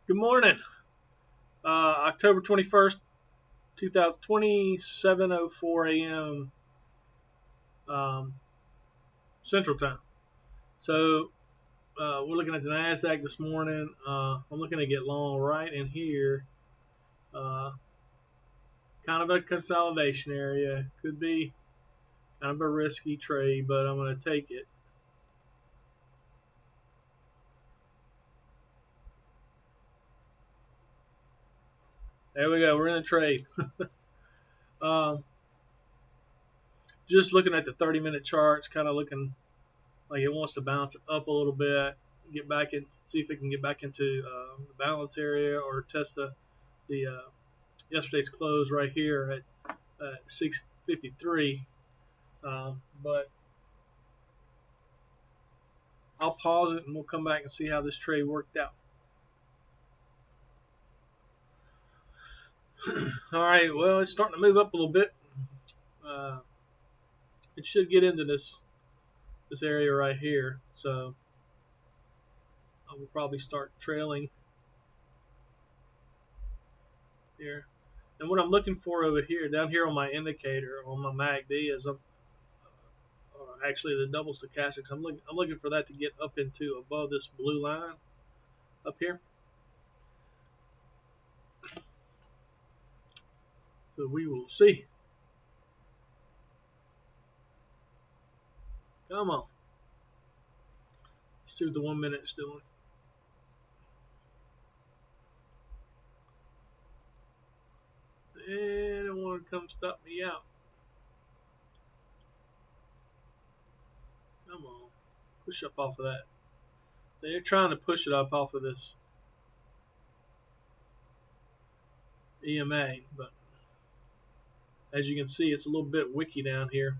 Good morning. October 21st, 2020, 7:04 a.m. Um, Central Time. So we're looking at the nasdaq this morning. I'm looking to get long right in here. Uh, kind of a consolidation area. Could be kind of a risky trade, but I'm going to take it. There we go. We're in a trade. um, just looking at the 30-minute charts, kind of looking like it wants to bounce up a little bit, get back in, see if it can get back into the balance area or test the yesterday's close right here at 653. But I'll pause it and we'll come back and see how this trade worked out. All right, well, it's starting to move up a little bit. Uh, it should get into this area right here, so I will probably start trailing here. And what I'm looking for over here, down here on my indicator on my MACD, is actually the double stochastics. I'm looking for that to get up into above this blue line up here. So we will see. Come on. Let's see what the 1 minute's doing. They don't want to come stop me out. Come on. Push up off of that. They're trying to push it up off of this EMA, but as you can see, it's a little bit wicky down here.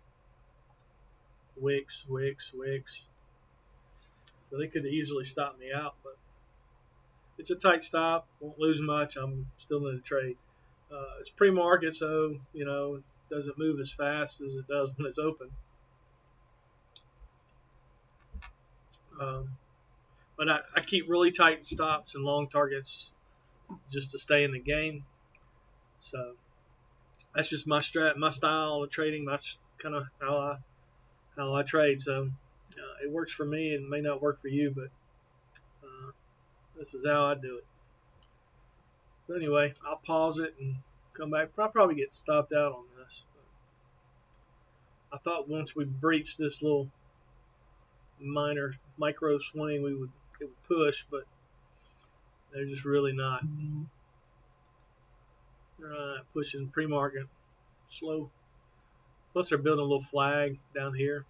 Wicks. So they could easily stop me out, but it's a tight stop. Won't lose much. I'm still in the trade. It's pre-market, so it doesn't move as fast as it does when it's open. But I keep really tight stops and long targets just to stay in the game. So that's just my style of trading. That's kind of how I trade. So it works for me. It may not work for you, but this is how I do it. So anyway, I'll pause it and come back. I'll probably get stopped out on this. But I thought once we breached this little micro swing, it would push, but they're just really not. They're pushing pre-market slow. Plus, they're building a little flag down here.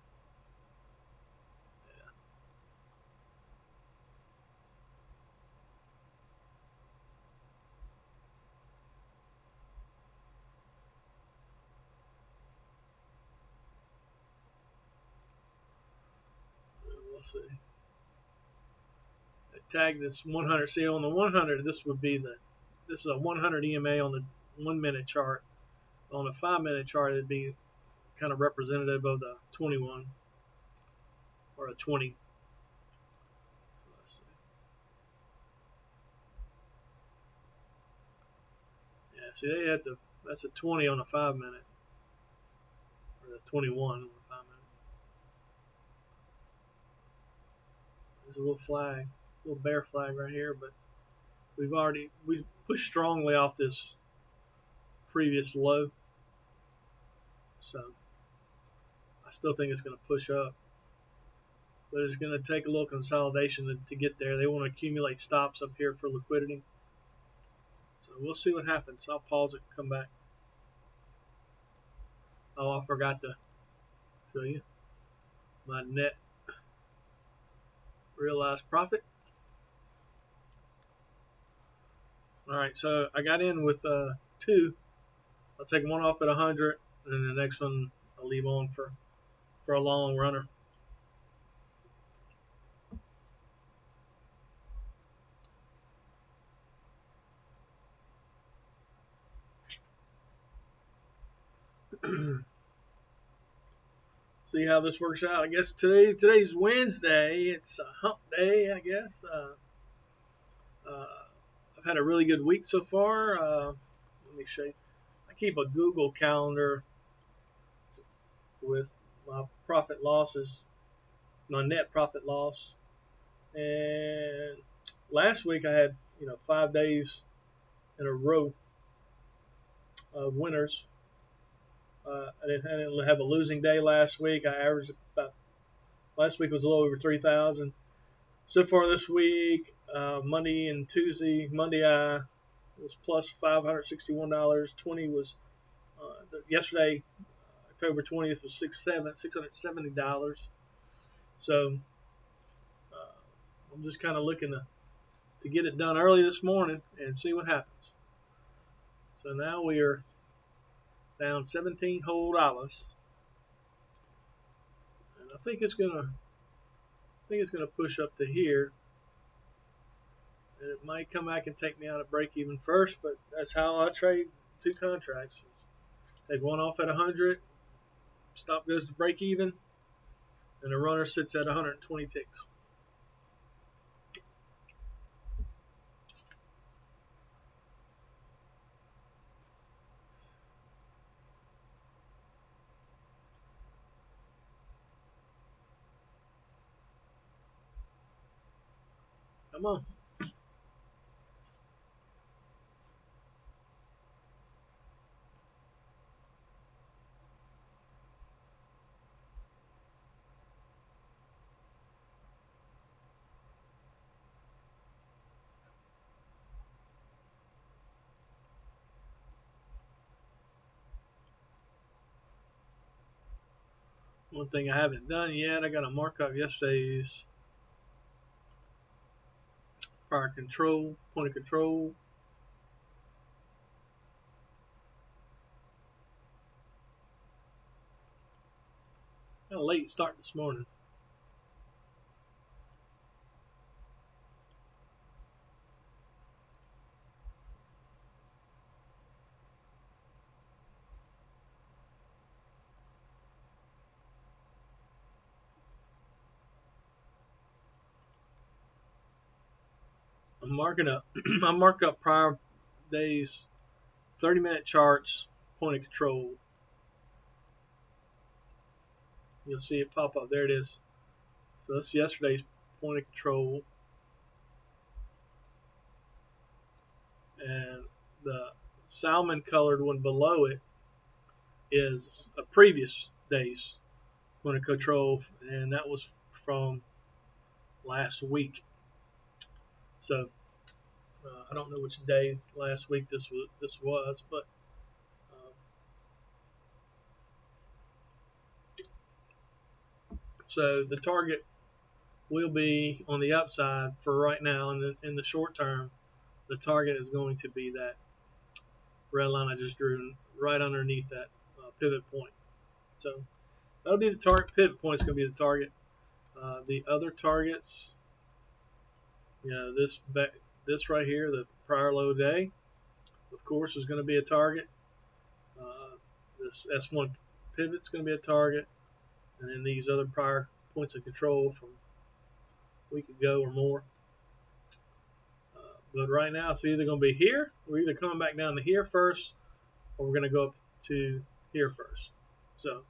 We'll see. I tag this 100. See, on the 100, this is a 100 EMA on the 1 minute chart. On a 5 minute chart, it'd be kind of representative of the 21 or a 20. Let's see. Yeah, see, that's a 20 on a 5 minute, or a 21 on a 5 minute. There's a little flag, a little bear flag right here, but we pushed strongly off this previous low, so I still think it's going to push up, but it's going to take a little consolidation to get there. They want to accumulate stops up here for liquidity, so we'll see what happens. I'll pause it and come back. Oh, I forgot to show you my net realized profit. All right, so I got in with two. I'll take one off at 100, and then the next one I'll leave on for a long runner. See how this works out. I guess today's Wednesday. It's a hump day, I guess. had a really good week so far. Let me show you. I keep a Google calendar with my profit losses, my net profit loss. And last week I had 5 days in a row of winners. I didn't have a losing day last week. I averaged about last week was a little over 3,000. So far this week, Monday and Tuesday. Monday I was plus $561. 20 was yesterday. October 20th was $670. So I'm just kind of looking to get it done early this morning and see what happens. So now we are down 17 whole dollars, and I think it's gonna push up to here, and it might come back and take me out at break even first. But that's how I trade two contracts. Take one off at 100, stop goes to break even, and the runner sits at 120 ticks. Come on. One thing I haven't done yet, I got to mark up yesterday's prior control, point of control. Got a late start this morning. I'm marking up. I mark up prior days, 30-minute charts, point of control. You'll see it pop up. There it is. So that's yesterday's point of control, and the salmon colored one below it is a previous day's point of control, and that was from last week. So I don't know which day last week this was, but so the target will be on the upside for right now. In the short term, the target is going to be that red line I just drew right underneath that pivot point. So that'll be the target. Pivot point is going to be the target. The other targets, this right here, the prior low day, of course, is going to be a target. This S1 pivot is going to be a target, and then these other prior points of control from a week ago or more. But right now, it's either going to be here. We're either coming back down to here first, or we're going to go up to here first. So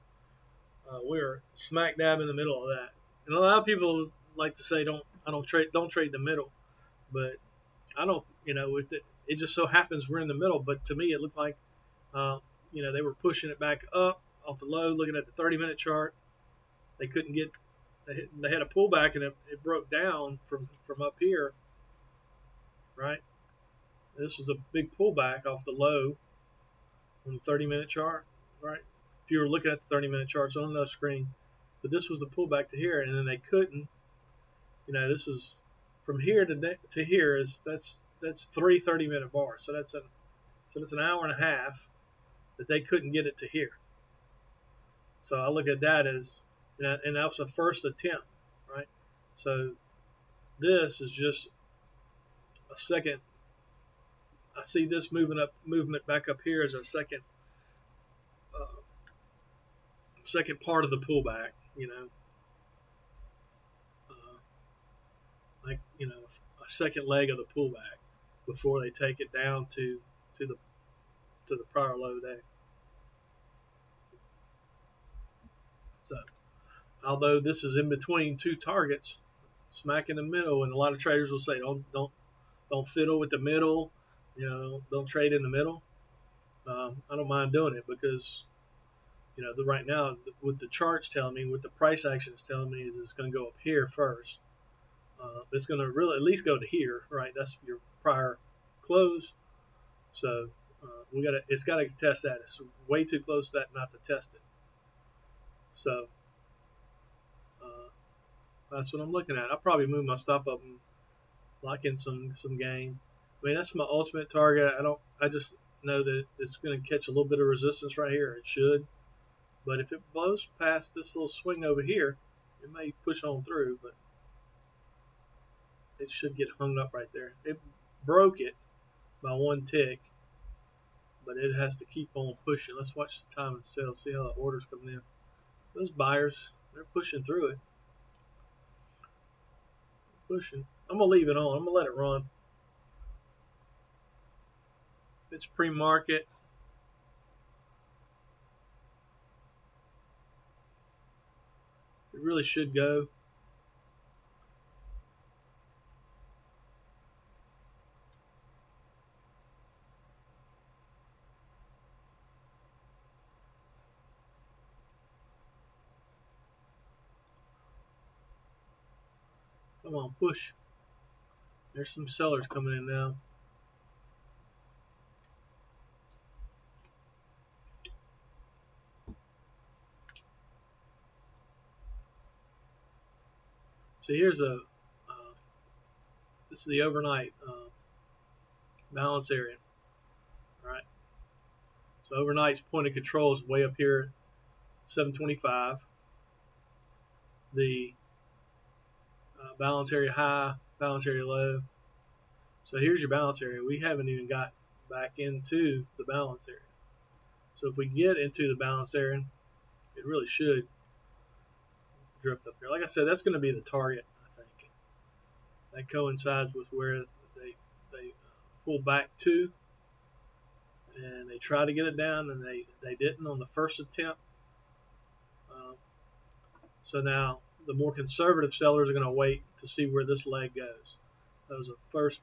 we're smack dab in the middle of that. And a lot of people like to say, don't trade the middle, but I don't. It just so happens we're in the middle. But to me, it looked like they were pushing it back up off the low. Looking at the 30-minute chart, they couldn't get. They had a pullback, and it broke down from up here. Right. This was a big pullback off the low on the 30-minute chart. Right. If you were looking at the 30-minute charts on the screen, but this was the pullback to here, and then they couldn't. This is from here to here that's three 30-minute bars. So that's an hour and a half that they couldn't get it to here. So I look at that as, and that was the first attempt, right? So this is just a second. I see this movement back up here as a second part of the pullback. Like a second leg of the pullback, before they take it down to the to the prior low day. So although this is in between two targets, smack in the middle, and a lot of traders will say don't fiddle with the middle, don't trade in the middle. I don't mind doing it because right now what the charts telling me, what the price action is telling me is it's going to go up here first. It's going to really at least go to here, right? That's your prior close. So it's got to test that. It's way too close to that not to test it. So that's what I'm looking at. I'll probably move my stop up and lock in some gain. I mean, that's my ultimate target. I just know that it's going to catch a little bit of resistance right here. It should. But if it blows past this little swing over here, it may push on through, but it should get hung up right there. It broke it by one tick, but it has to keep on pushing. Let's watch the time and sell, see how the order's coming in. Those buyers, they're pushing through it. Pushing. I'm going to leave it on. I'm going to let it run. It's pre-market. It really should go. Come on, push. There's some sellers coming in now. So here's this is the overnight balance area. All right. So overnight's point of control is way up here, 725. The balance area high, balance area low. So here's your balance area. We haven't even got back into the balance area. So if we get into the balance area, it really should drift up here. Like I said, that's going to be the target, I think. That coincides with where they pull back to, and they try to get it down, and they didn't on the first attempt. So now the more conservative sellers are going to wait to see where this leg goes. That was a first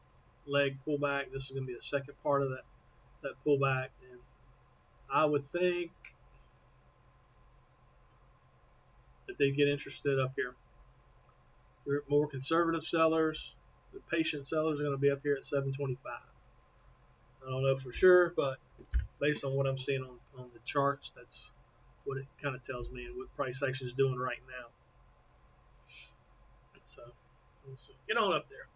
leg pullback. This is going to be the second part of that pullback, and I would think that they get interested up here. The more conservative sellers, the patient sellers are going to be up here at 725. I don't know for sure, but based on what I'm seeing on the charts, that's what it kind of tells me and what price action is doing right now. So we'll see. Get on up there.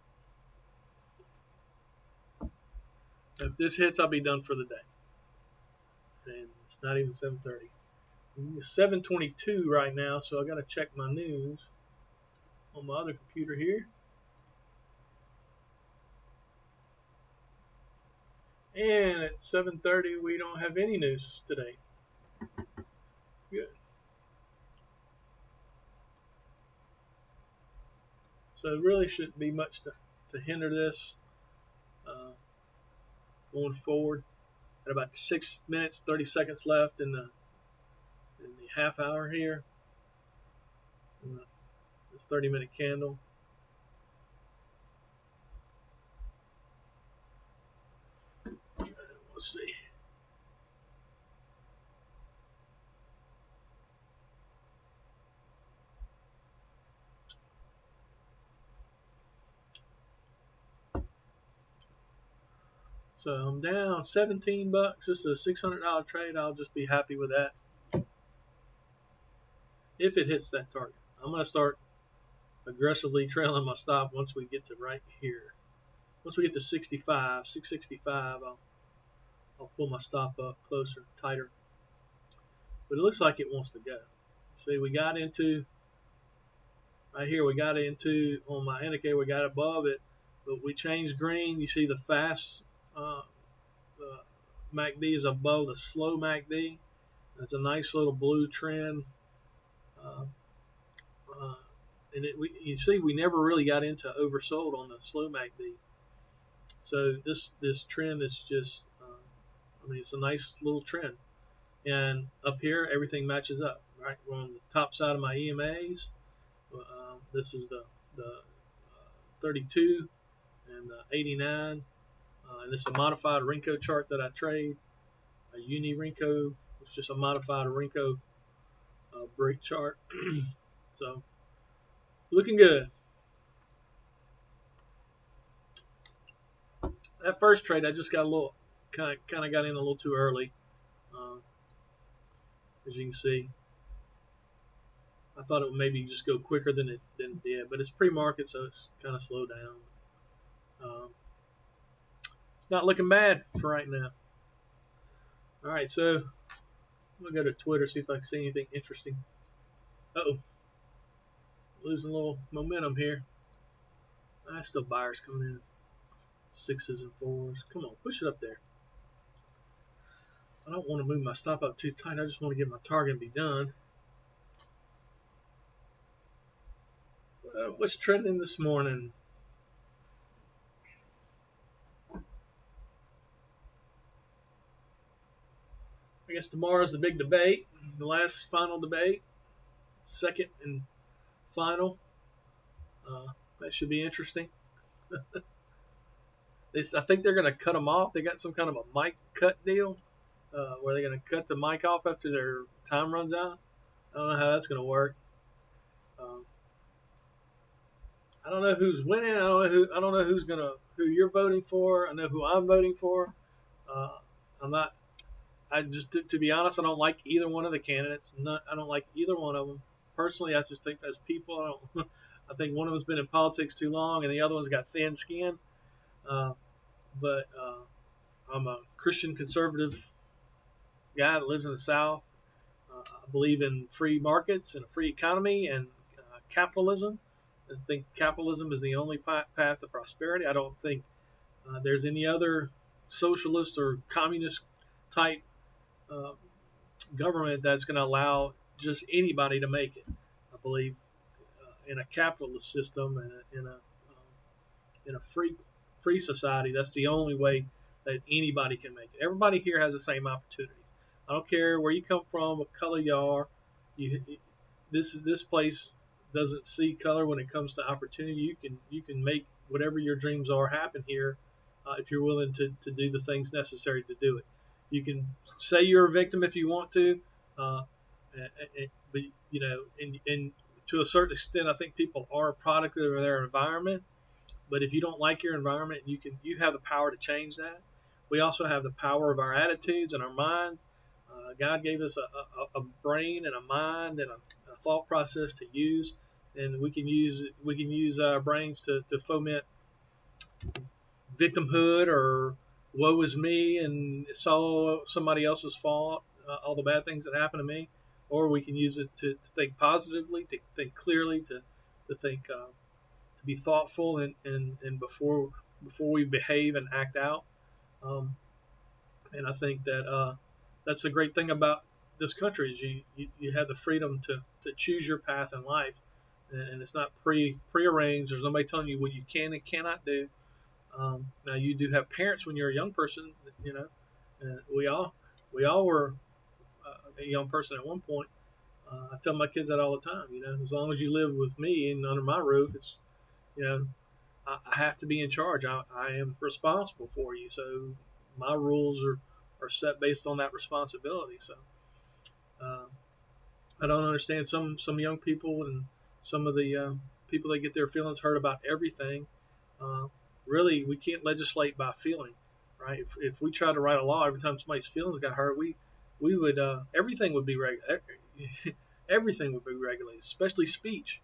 If this hits, I'll be done for the day. And it's not even 7:30. It's 7:22 right now, so I got to check my news on my other computer here. And at 7:30, we don't have any news today. Good. So it really shouldn't be much to hinder this going forward. At about 6 minutes, 30 seconds left in the half hour here. This 30-minute candle. Let's see. So I'm down 17 bucks. This is a $600 trade. I'll just be happy with that. If it hits that target. I'm going to start aggressively trailing my stop once we get to right here. Once we get to 665, I'll pull my stop up closer, tighter. But it looks like it wants to go. See, we got into right here. We got into on my indicator. We got above it, but we changed green. You see the fast MACD is above the slow MACD. That's a nice little blue trend. And you see, we never really got into oversold on the slow MACD. So this trend is just, I mean, it's a nice little trend. And up here, everything matches up. Right, we're on the top side of my EMAs. This is the 32 and the 89, and this is a modified Renko chart that I trade. A Uni Renko, it's just a modified Renko break chart. So looking good. That first trade, I just got a little kind of got in a little too early, uh, as you can see. I thought it would maybe just go quicker than it did, but it's pre-market, so it's kind of slowed down. It's not looking bad for right now. All right, so I'm gonna go to Twitter, see if I can see anything interesting. Uh-oh, losing a little momentum here. Still buyers coming in. Sixes and fours. Come on, push it up there. I don't want to move my stop up too tight. I just want to get my target and be done. What's trending this morning? I guess tomorrow's the big debate, the last final debate, second and final. That should be interesting. I think they're going to cut them off. They got some kind of a mic cut deal where they're going to cut the mic off after their time runs out. I don't know how that's going to work. Um, I don't know who's winning. I don't know who you're voting for. I know who I'm voting for. Uh, I'm not. I just to be honest, I don't like either one of the candidates. I don't like either one of them personally. I just think as people, I don't. I think one of them's been in politics too long, and the other one's got thin skin. Uh, but I'm a Christian conservative guy that lives in the South. I believe in free markets and a free economy and capitalism. I think capitalism is the only path to prosperity. I don't think there's any other socialist or communist type uh, government that's going to allow just anybody to make it. I believe in a capitalist system and in a free society. That's the only way that anybody can make it. Everybody here has the same opportunities. I don't care where you come from, what color you are. You, this place doesn't see color when it comes to opportunity. You can make whatever your dreams are happen here if you're willing to do the things necessary to do it. You can say you're a victim if you want to, uh, but and to a certain extent, I think people are a product of their environment. But if you don't like your environment, you have the power to change that. We also have the power of our attitudes and our minds. God gave us a brain and a mind and a thought process to use, and we can use our brains to foment victimhood or woe is me and it's all somebody else's fault, all the bad things that happen to me, or we can use it to think positively, to think clearly, to think to be thoughtful and before we behave and act out. Um, and I think that that's the great thing about this country is you have the freedom to choose your path in life, and it's not prearranged. There's nobody telling you what you can and cannot do. Now you do have parents when you're a young person, you know. We all were a young person at one point. I tell my kids that all the time. You know, as long as you live with me and under my roof, it's you know I have to be in charge. I am responsible for you. So my rules are set based on that responsibility. So uh, I don't understand some young people and some of the people that get their feelings hurt about everything. Uh, Really, we can't legislate by feeling, right? If we try to write a law every time somebody's feelings got hurt, we would everything would be everything would be regulated, especially speech.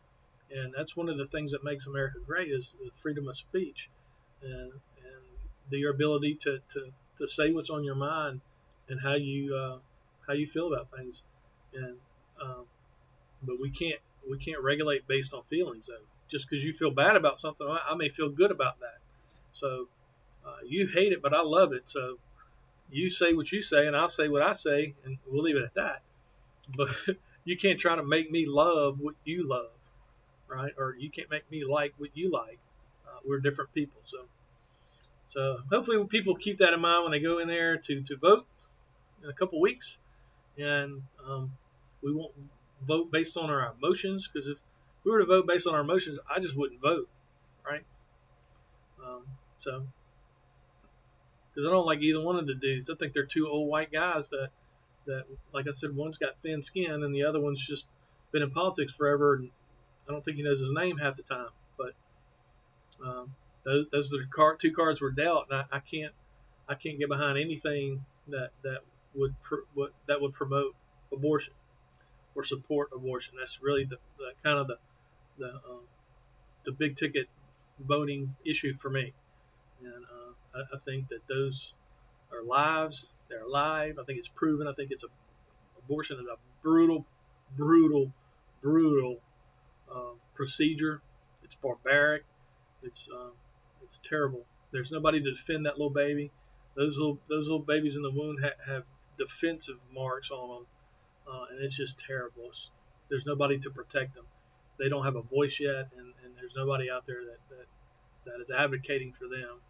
And that's one of the things that makes America great is the freedom of speech and the ability to say what's on your mind and how you feel about things. And um, but we can't regulate based on feelings though. Just because you feel bad about something, I may feel good about that. So you hate it, but I love it. So you say what you say, and I'll say what I say, and we'll leave it at that. But you can't try to make me love what you love, right? Or you can't make me like what you like. We're different people, so So hopefully people keep that in mind when they go in there to vote in a couple weeks, and we won't vote based on our emotions, because if we were to vote based on our emotions, I just wouldn't vote, right? So because I don't like either one of the dudes. I think they're two old white guys that, like I said, one's got thin skin and the other one's just been in politics forever, and I don't think he knows his name half the time. But um, those are the two cards were dealt, and I can't get behind anything that that would promote abortion or support abortion. That's really the kind of the big ticket voting issue for me. And I think that those are lives. They're alive. I think it's proven. I think abortion is a brutal, brutal, brutal procedure. It's barbaric. It's um, it's terrible. There's nobody to defend that little baby. Those little babies in the womb have defensive marks on them, and it's just terrible. There's nobody to protect them. They don't have a voice yet, and there's nobody out there that is advocating for them.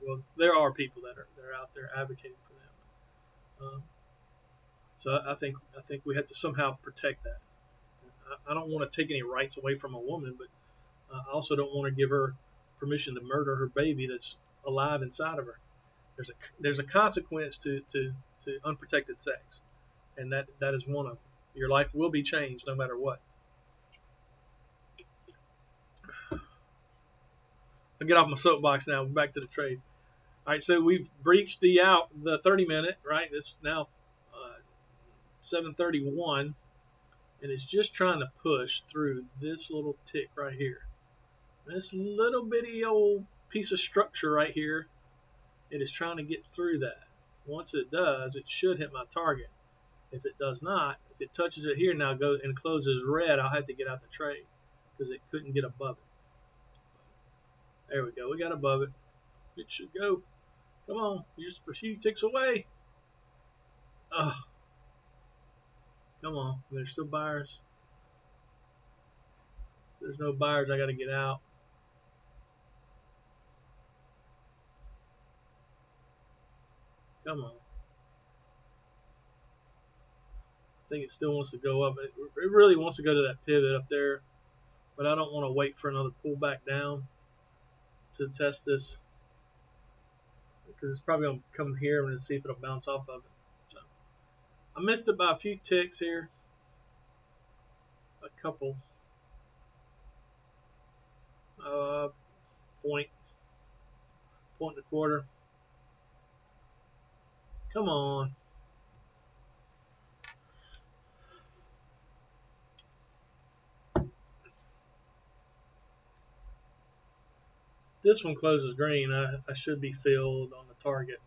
Well, there are people that are out there advocating for them. So I think we have to somehow protect that. I don't want to take any rights away from a woman, but I also don't want to give her permission to murder her baby that's alive inside of her. There's a consequence to unprotected sex, and that is one of them. Your life will be changed no matter what. I'll get off my soapbox now. Back to the trade. All right, so we've breached the 30-minute. Right, it's now 7:31, and it's just trying to push through this little tick right here. This little bitty old piece of structure right here, it is trying to get through that. Once it does, it should hit my target. If it does not, if it touches it here now goes and closes red, I'll have to get out the trade because it couldn't get above it. There we go. We got above it. It should go. Come on. You're just a few ticks away. Ugh. Come on. There's still buyers. There's no buyers. I got to get out. Come on. I think it still wants to go up. It really wants to go to that pivot up there, but I don't want to wait for another pullback down to test this because it's probably going to come here and see if it'll bounce off of it. So I missed it by a few ticks here, a couple. Point, point and a quarter. Come on. This one closes green. I should be filled on the target,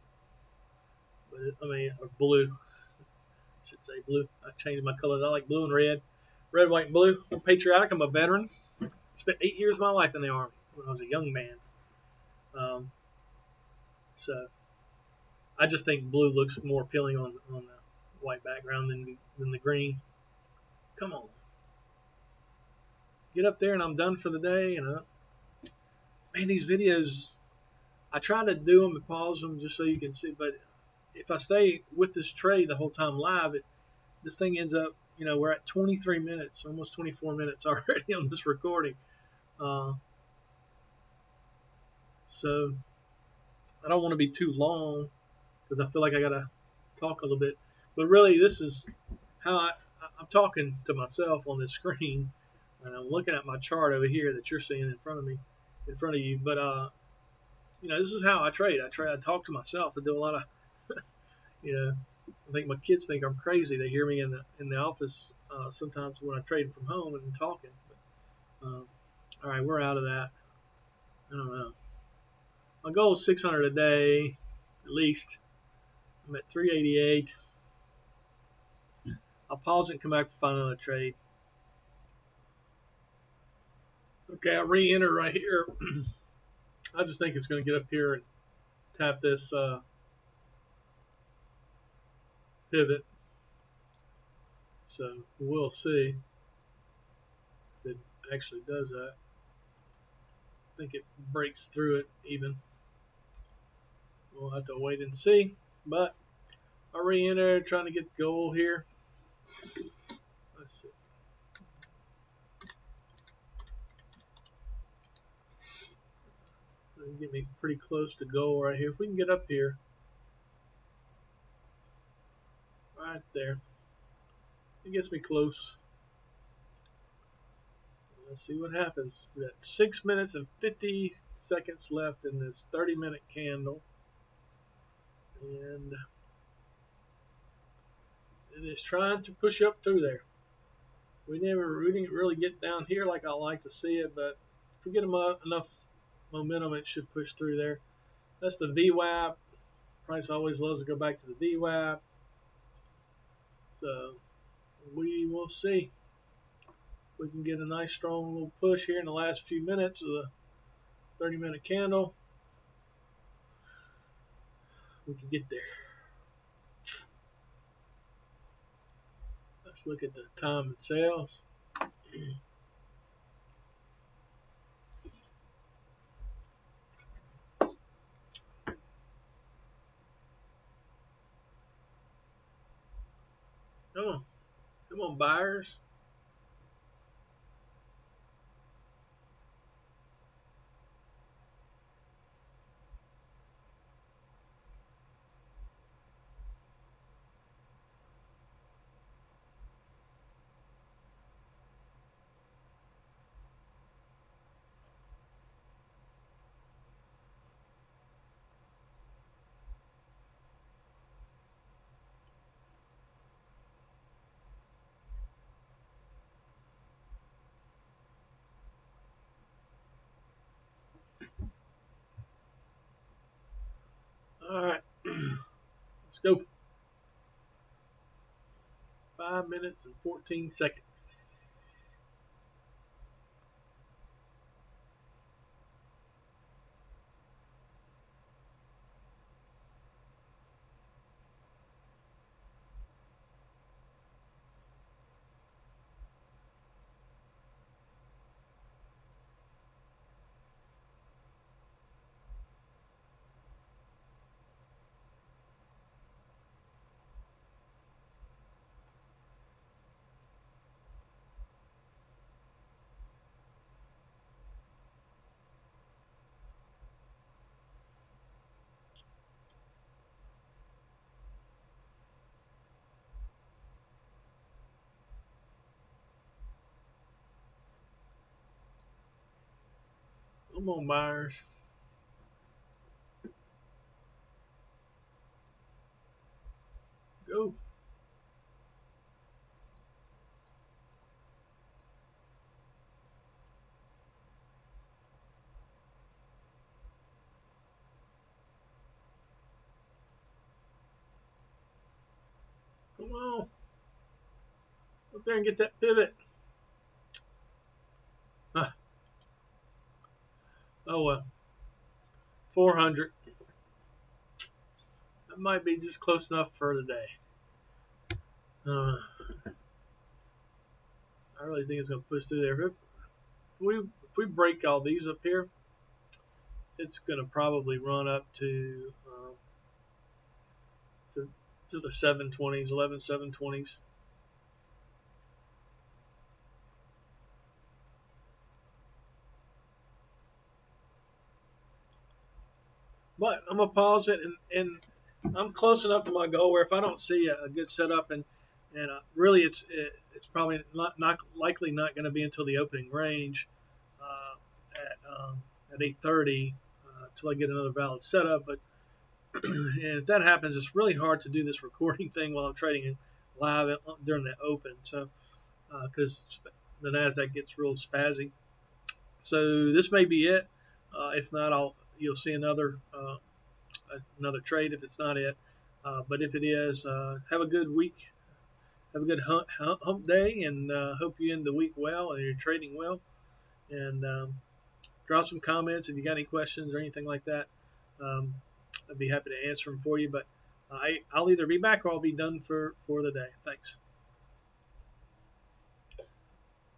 but or blue. I should say blue. I changed my colors. I like blue and red, white, and blue. I'm patriotic. I'm a veteran. Spent 8 years of my life in the Army when I was a young man. So I just think blue looks more appealing on the white background than the green. Come on, get up there and I'm done for the day. Man, these videos I try to do them and pause them just so you can see. But if I stay with this trade the whole time live, this thing ends up, we're at 23 minutes, almost 24 minutes already on this recording. So I don't want to be too long because I feel like I gotta talk a little bit. But really, this is how I'm talking to myself on this screen, and I'm looking at my chart over here that you're seeing in front of you. But this is how I trade. I talk to myself. I do a lot of, I think my kids think I'm crazy. They hear me in the office sometimes when I trade from home and talking. But, all right, we're out of that. I don't know. My goal is 600 a day, at least. I'm at 388. I'll pause it and come back to find another trade. Okay, I re-enter right here. I just think it's going to get up here and tap this pivot. So we'll see if it actually does that. I think it breaks through it even. we'll have to wait and see. But I re-entered trying to get gold here. Let's see. It'll get me pretty close to gold right here. If we can get up here, right there, it gets me close. Let's see what happens. We got 6 minutes and 50 seconds left in this 30-minute candle, and it is trying to push up through there. We didn't really get down here like I like to see it, but if we get enough momentum, it should push through there. That's the VWAP. Price always loves to go back to the VWAP. So we will see. We can get a nice strong little push here in the last few minutes of the 30-minute candle. We can get there. Let's look at the time and sales. Come on, buyers. All right, let's go. 5 minutes and 14 seconds. Come on, buyers. Go. Come on. Up there and get that pivot. Ah, oh well. 400. That might be just close enough for the day. I really think it's going to push through there. If we break all these up here, it's going to probably run up to the 720s, 11 720s. But I'm gonna pause it, and I'm close enough to my goal where if I don't see a good setup, and really it's probably not likely not going to be until the opening range at 8:30 until I get another valid setup. But and if that happens, it's really hard to do this recording thing while I'm trading live during the open. So because the Nasdaq gets real spazzy. So this may be it. If not, you'll see another trade if it's not it. But if it is, have a good week. Have a good hump day, and hope you end the week well and you're trading well. And drop some comments if you got any questions or anything like that. I'd be happy to answer them for you. But I'll either be back or I'll be done for the day. Thanks.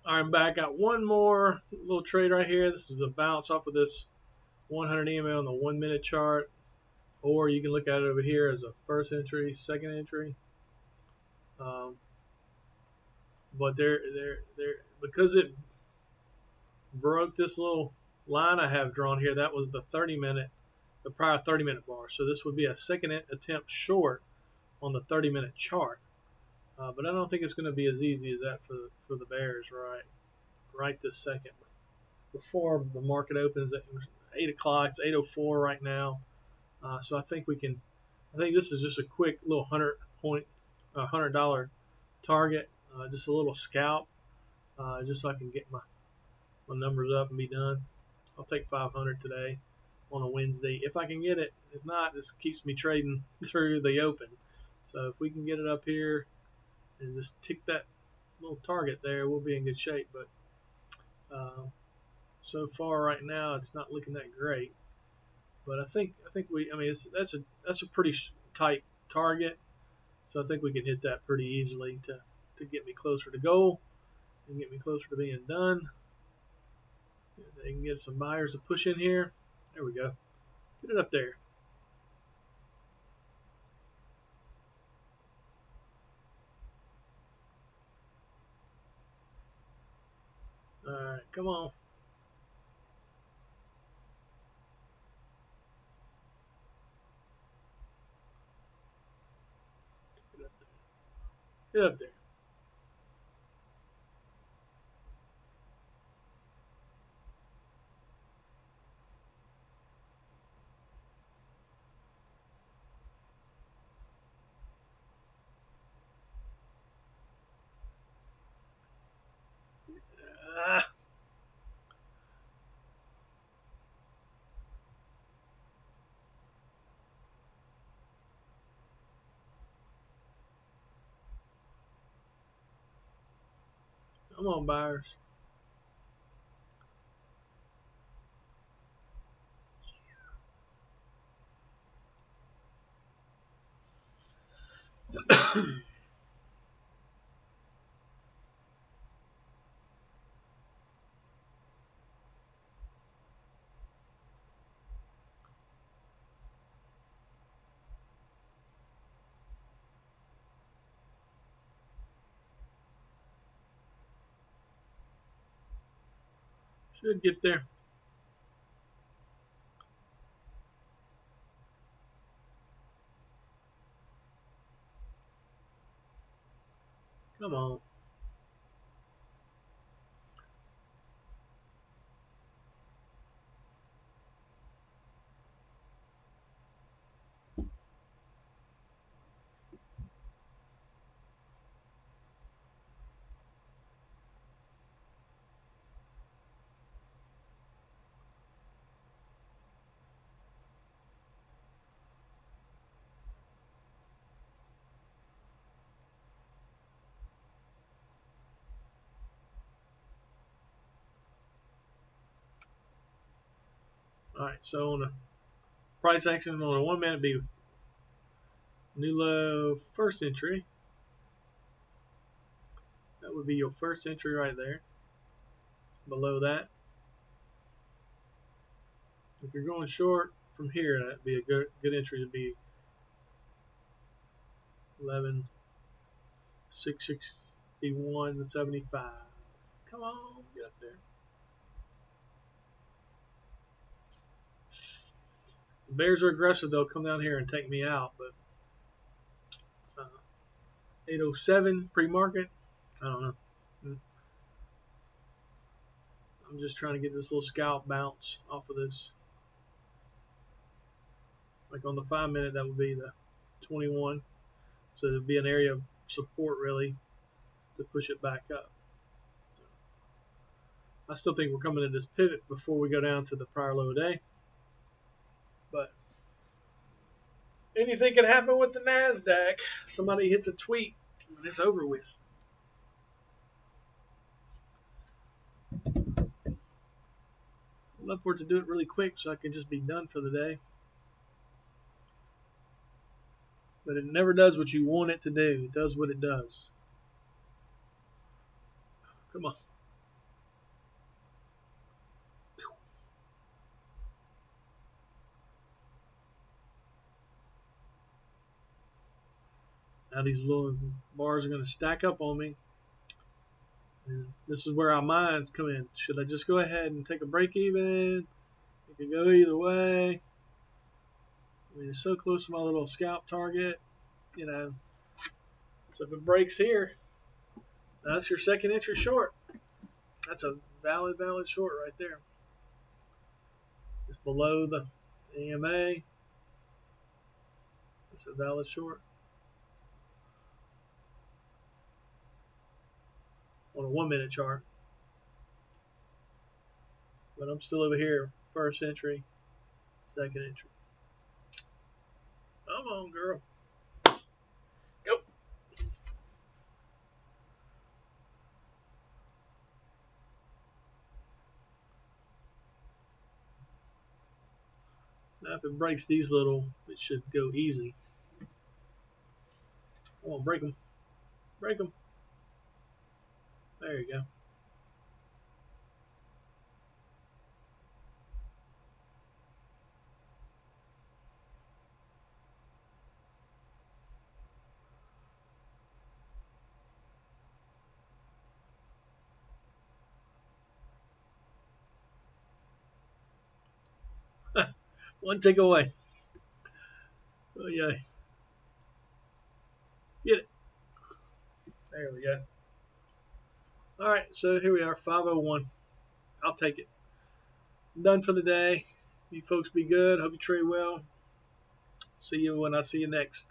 I'm back. Got one more little trade right here. This is a bounce off of this 100 EMA on the 1 minute chart. or you can look at it over here as a first entry, second entry. Um, but because it broke this little line I have drawn here, that was the prior 30-minute bar. So this would be a second attempt short on the 30-minute chart. But I don't think it's going to be as easy as that for the bears right this second. Before the market opens at 8 o'clock, it's 8:04 right now. So I think we can. I think this is just a quick little $100 target, just a little scalp, just so I can get my numbers up and be done. I'll take 500 today on a Wednesday if I can get it. If not, this keeps me trading through the open. So if we can get it up here and just tick that little target there, we'll be in good shape. But so far right now, it's not looking that great. But I think that's a pretty tight target. So I think we can hit that pretty easily to get me closer to goal and get me closer to being done. They can get some buyers to push in here. There we go. Get it up there. All right, come on. Get up there. Get up there. Ah, come on, buyers. Should get there. Come on. All right, so on the price action on a 1 minute be new low first entry. That would be your first entry right there. Below that, if you're going short from here, that'd be a good entry to be 11,661.75. Come on, get up there. The Bears are aggressive. They'll come down here and take me out, but 807 pre-market. I don't know. I'm just trying to get this little scalp bounce off of this. Like on the 5 minute, that would be the 21. So it'd be an area of support really to push it back up. I still think we're coming to this pivot before we go down to the prior low day. But anything can happen with the NASDAQ. Somebody hits a tweet and it's over with. I'd love for it to do it really quick so I can just be done for the day. But it never does what you want it to do. It does what it does. Come on. Now these little bars are going to stack up on me. And this is where our minds come in. Should I just go ahead and take a break even? It could go either way. I mean, it's so close to my little scalp target, you know. So if it breaks here, that's your second entry short. That's a valid short right there. It's below the EMA. It's a valid short. On a 1 minute chart. But I'm still over here. First entry, second entry. Come on, girl. Go. Now if it breaks these little, it should go easy. Come on, break them. Break them. There you go. One tick away. Oh, yeah. Get it. There we go. All right, so here we are, 501. I'll take it. I'm done for the day. You folks be good. Hope you trade well. See you when I see you next.